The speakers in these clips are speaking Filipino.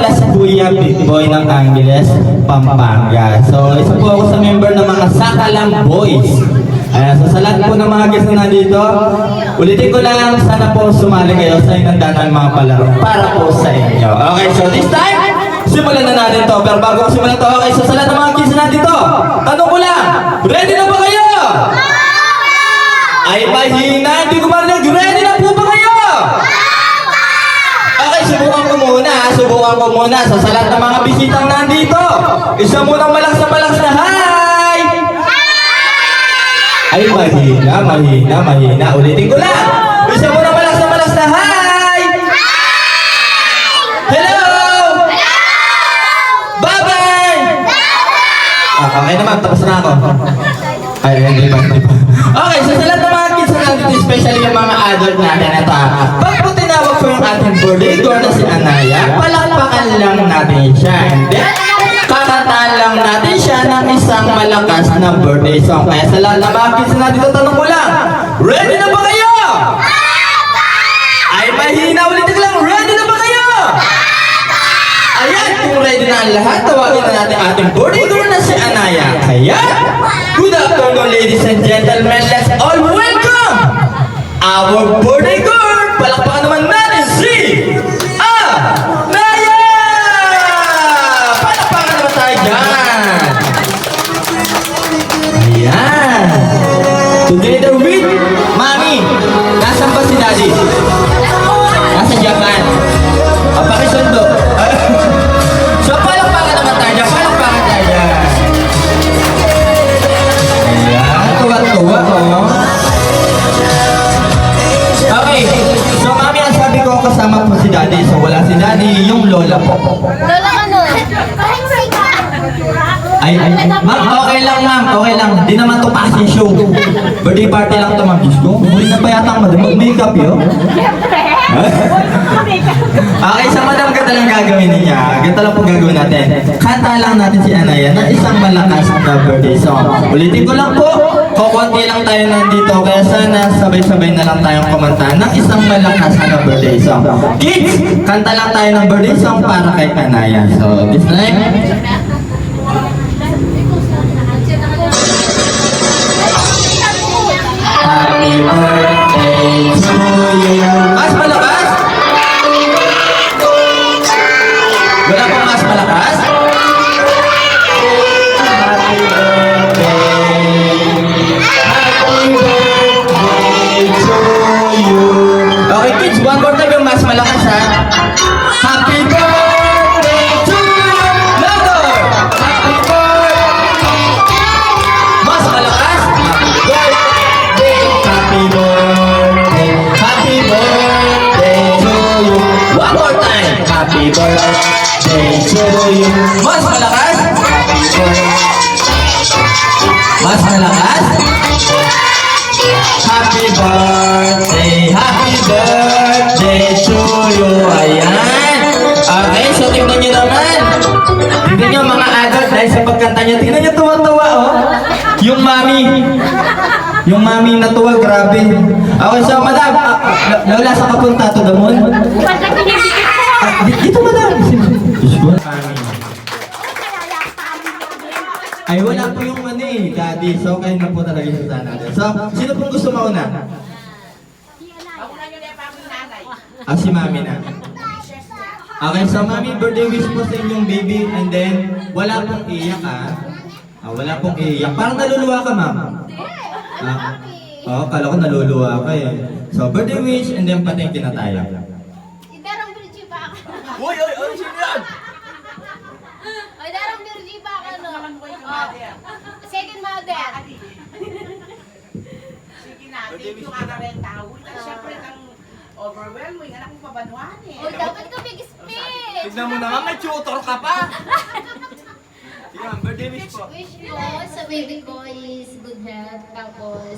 pala si Kuya Big Boy ng Angeles, Pampanga. So, isa po ako sa member ng mga Sakalang Boys. Ayan, so sa lahat po ng mga guests na nandito, ulitin ko lang, sana po sumali kayo sa inandaan ng mga palaro para po sa inyo. Okay, so this time, simulan na natin to. Pero bago ko simulan to, okay, so sa lahat ng mga guests na nandito, tanong ko lang, ready na ba kayo? Ay, mahina, hindi ko marinig, ready na po ba kayo? Okay, subukan ko muna. So, sa lahat ng mga bisitang nandito, isa munang malakas na hi! Ay, mahina. Ulitin ko lang. Isa munang malakas na hi! Hello! Bye-bye! Okay naman, tapos na ako. Ay, hindi pa. Okay, so sa lahat ng mga kids na nandito, especially yung mga adult natin, ito pag po tinawag ko yung ating birthday girl na si Anaya, palakpakan lang natin siya. And then, kakataan lang natin siya ng isang malakas na birthday song. Kaya sa lahat ng mga kids na nandito, tanong ko lang, ready na ba kayo? Ay, mahina, ulit lang, ready na ba kayo? Ayan, kung ready na ang lahat, tawagin na natin ating birthday girl na si Anaya. Kaya, good afternoon, ladies and gentlemen. Let's all welcome our birthday girl. Palakpakan naman natin si Anaya! Palakpakan naman tayo dyan. Ayan. Together with Mami. Nasaan ba si Daddy? Nasa Japan. Pakisundo. So, palakpakan naman tayo dyan. Tuwa, oh. Okay, so Mami, ang sabi ko kasama po si Daddy. So wala si Daddy, yung lola po. Lola ano? Ay, ma'am, okay lang. Di naman to passing show. Birthday party lang to, ma'am. Diyos ko, muli na pa yata ang madam. Mag-makeup yun. Okay, sa madam, ganda lang gagawin niya. Ganda lang po gagawin natin. Kanta lang natin si Anaya na isang malakas na birthday song. Ulitin ko lang po, kukunti lang tayo nandito. Kaya sana sabay-sabay na lang tayong kumanta ng isang malakas na birthday song. Kids, kanta lang tayo ng birthday song para kay Anaya. So, this time, Happy birthday to you. Mas malakas? Wala pang mas malakas? Happy birthday. Happy birthday to you. Okay kids, one more time yung mas malakas ha. Happy birthday to you. Louder. Happy birthday. Mas malakas? Happy birthday to you. One more time. Happy birthday to you. Mas malakas? Happy birthday. Mas malakas? Happy birthday to you. Ayan. Okay, so tingnan nyo naman. Tingnan nyo mga adult dahil sa pagkanta nyo. Tingnan nyo tuwa-tuwa oh. Yung mami natuwa, grabe. Okay, so madam, Lola, sa kapunta to the moon? Dito madam. Ay, wala po yung Daddy. So, kayo na po talaga sa sana. So, sino pong gusto mauna? Si Mami na. Okay, so Mami, birthday wish po sa inyong baby. And then, wala pong iyak wala pong iyak. Parang naluluwa ka, Ma'am. Kala ko naluluwa ka eh. So, birthday wish and then patingin na tayo. Darang Virgie ba ka? Uy, sino yan? Ay, Darang Virgie ba ka no? Second mother. Sige natin, yung anak tao. Siyempre kang overwhelming, anak mo pabanuan eh. Uy, dapat ka big speech. Tignan mo naman, may tutor ka pa. Sige, birthday wish po. Wish ko sa baby ko is good health, tapos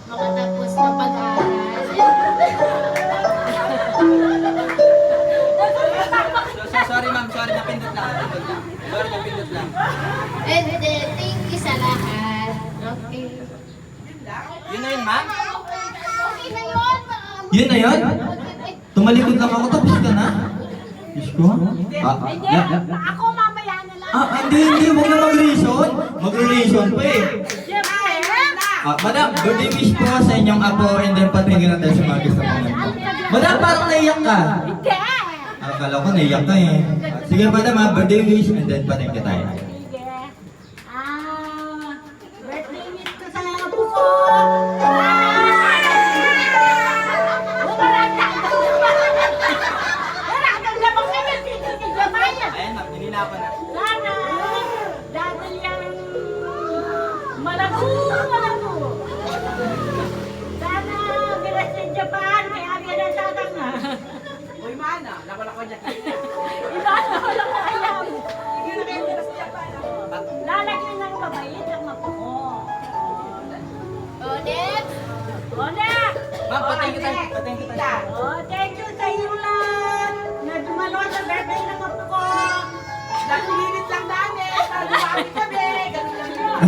makatapos ng pag-aaral. Sorry ma'am, napindot lang. And then, thank you sa lahat. Okay. Yun na yun, ma'am? Okay na yun. Yun na yun? Tumalikod lang ako, tapos ka na? Wish ko? Hindi, ako mamaya na lang. Hindi, huwag na mag-reason. Mag-reason pa eh. Siyempre. Madam, birthday wish po sa inyong apo and then patingin natin sa mga gusto mo. Madam, parang naiyak ka. Hindi. Akala ko naiyak ka eh. Sige madam birthday wish and then patingin tayo. Sige. Birthday wish ko sa apo ko. Nararamdaman ko yung titig ni Jamaya. Ayan ma'am, nilinapan na. Sana, dahil yung malago. Sana, bilas ng Japan, kaya ganun tatang na. Uy, mana, nawala ko niya. Iba na wala ko alam. Lalagyan ng mabait ang mapuko. Next. Onek! Ma'am, patingin tayo. Patingin tayo. Oh, thank you sa iyo lang na dumalo sa birthday ng mapuko. Nakulilit lang namin, para dumami kami. Ganun lang yun.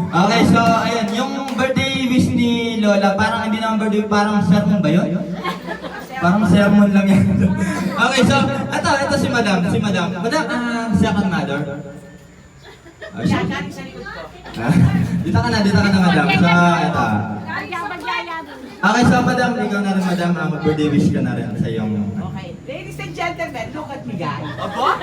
Okay, so ayan, yung birthday wish ni Lola, parang hindi naman birthday, parang sermon ba yun? Parang sermon lang yan. Okay, so ito si Madam. Madam, second mother. Siya, galing sa likod ko. Dito ka na Madam. So, ito. Kaya magyayabang. Okay, so Madam, ikaw na rin Madam, mag-birthday wish ka na rin sa iyong... Okay, ladies and gentlemen, look at me guys. Aba?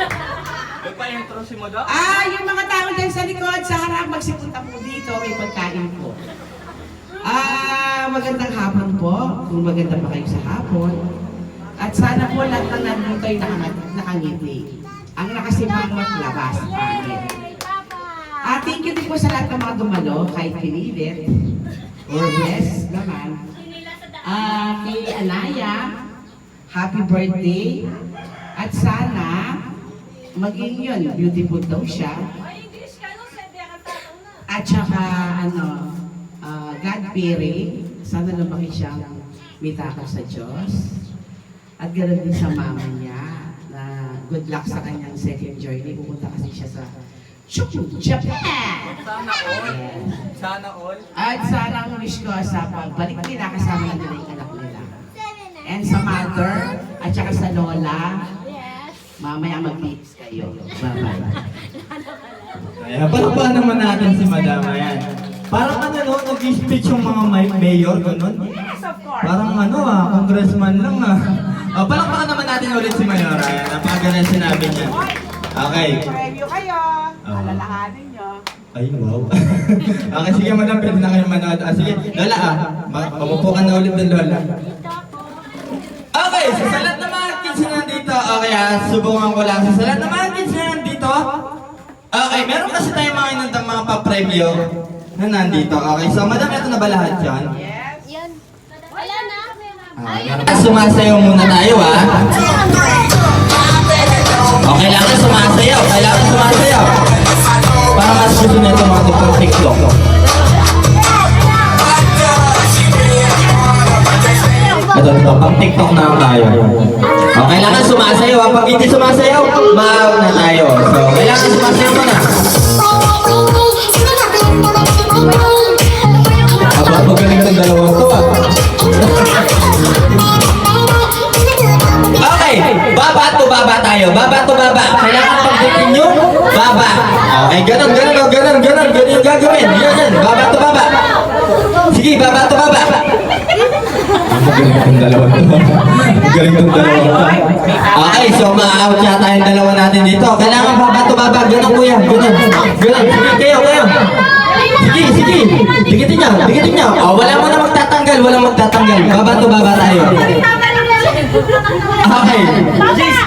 May pa-intro si Madam? Yung mga tao dyan sa likod, sa harap, magsipunta po dito, may pagkain po. Magandang hapon po, kung maganda pa kayo sa hapon. At sana po lahat ng nandito ay nakangiti. Ang nakasimangot labas, pangit. Yay, Papa! Thank you din po sa lahat ng mga dumalo, kahit pinilit, or yes naman. Kay Anaya, happy birthday. At sana, maging yun, beautiful daw siya. At saka, God-fearing, sana lumaki siyang may takot sa Diyos. At ganoon din sa mama niya, na good luck sa kanyang second journey. Pupunta kasi siya sa Japan! Sana all. Yes. Sana all. At sana ang wish ko sa pagbalik nila, kasama na nila yung anak nila. And sa mother, at saka sa lola, Yes. mamaya mag-tips kayo. Bye-bye. Ayan, palakpakan naman natin si Madam. Ayan. Parang nag-speech yung mga mayor, gano'n. Yes, of course. Parang congressman lang palakpakan naman natin ulit si Mayor. Ayan, napakaganda sinabi niya. Okay. Review kayo. Alalahanin nyo. Ay, wow. Okay, sige Madam, pwede na kayo manood. Sige, Lola mamupo ka na ulit ng Lola. Dito ako. Okay, so sa lahat ng mga kids na nandito, okay subukan ko lang. Sa lahat ng mga kids na nandito, okay, meron kasi tayong mga inundang mga pa-preview na nandito. Okay, so Madam, ito na ba lahat yan? Yes. Yan. Wala na. Sumasayaw muna tayo Kailangan sumasayaw. Para mas gusto nito mga tipong TikTok. Ito, pang TikTok na tayo. Kailangan sumasayaw. Pag hindi sumasayaw, maaw na tayo. So, kailangan sumasayaw muna. Magaling ng dalawang to Okay, baba to baba tayo. Baba to baba. Kailangan pagdating nyo, baba. Okay, ganun yung gagawin. Yan, baba to baba. Sige, baba to baba. Magaling itong dalawa to. Okay, so ma-out yata yung dalawa natin dito. Kailangan baba to baba. Ganun kuya, ganun. Sige, kayo. Sige. Dikitin nyo. Wala mo na magtatanggal. Baba to baba tayo. Okay.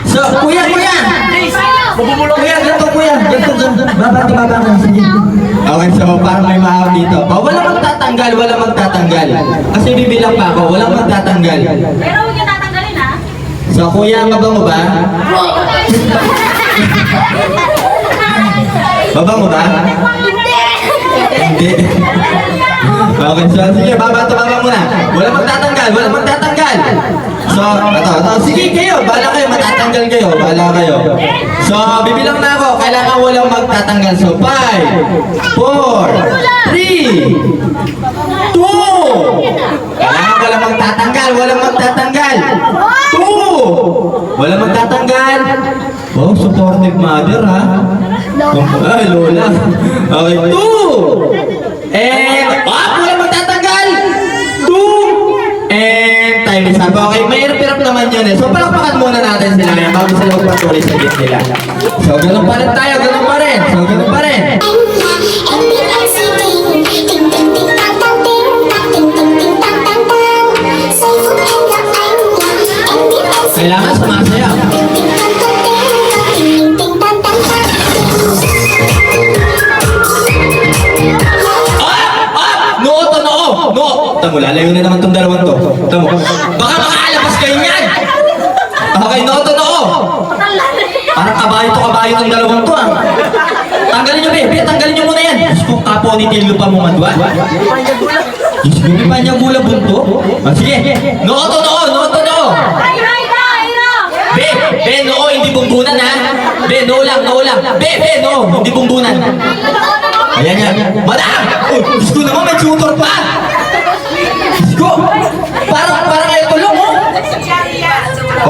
So, kuya. Ganito. Baba to baba ka. Sige. Okay, so parang may maaw dito. Walang magtatanggal. Kasi bibilang pa ako. Walang magtatanggal. Pero huwag yung tatanggalin, ha? So, kuya, mabango ba? Mabango ba? Hindi. Okay, so sige, baba muna. Walang magtatanggal. So, ito. Sige kayo, bahala kayo, matatanggal kayo. So, bibilang na ako, kailangan walang magtatanggal. So, 5, 4, 3, 2. Kailangan walang magtatanggal. 2. Walang magtatanggal. Oh, supportive mother, ha? Ay, lola. Okay, 2. And, wala magtatanggal. 2. And, time is up. Okay, mahirap-hirap naman yun eh. So, palakpakan muna natin sila ngayon bago sila magpatuloy sa gift nila. So, ganun pa rin tayo, ganun pa rin. So, ganun pa rin. Kailangan sumasayaw. Noo to noo! Noo! Tamo, lalayo na naman itong dalawang to. Tamo, baka makaalabas kayo niyan! Okay, noo to noo! Parang kabayo itong dalawang to, ah. Tanggalin nyo, babe. Tanggalin nyo muna yan. Diyos ko, kapo ni Tillo pa mo madwa. Diyos ko, may panyang gula bunto. Ah, sige, noo to noo! Noo to noo! Be, noo, hindi bumbunan, ha? Be, noo lang, noo lang. Be, noo, hindi bumbunan. Ayan yan. Madam! Uy, Diyos ko naman, may tutor pa! Diyos ko! Parang kayo tulong, oh!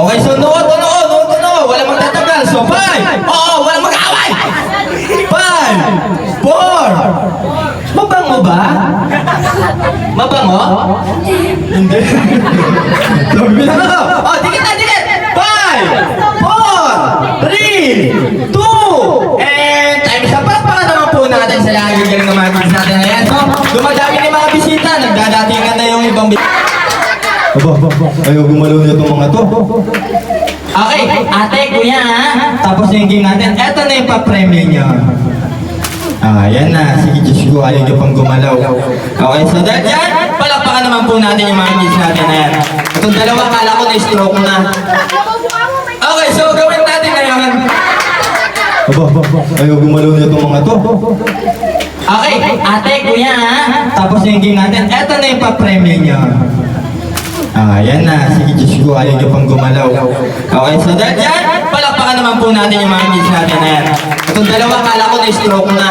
Okay, so noo to noo! Walang magtatanggal. So, 5! Oo, walang mag-away! 5! 4! Mabango ba? Mabango? Hindi. Sabi na ako! Oh, dikit na, dikit! 5! 4! 3! 2! And time is up. Palakpakan naman po natin sa lagi galing ng mga kids natin. Ayan, so, dumadami ng mga bisita. Nagdadatingan na yung ibang bisita. Aba, ayaw gumalaw niya itong mga to. Okay, ate, kuya, ha? Tapos yung game natin. Eto na yung pa-premyo niyo. Yan na. Sige, Diyos ko, ayaw niyo pang gumalaw. Okay, so dahil yan, palakpakan naman po natin yung mga kids natin. Ayan. Itong dalawa, kala ko na-stroke na. Okay, so gawin natin ngayon. Aba, ayaw gumalaw niya itong mga to. Okay, ate, kuya, ha? Tapos yung game natin. Eto na yung pa-premyo niyo. Yan na. Sige, Diyos ko, ayaw niyo pang gumalaw. Okay, so dahil yan, palakpakan naman po natin yung mga kids natin. Ayan. Itong dalawa, kala ko na-stroke na.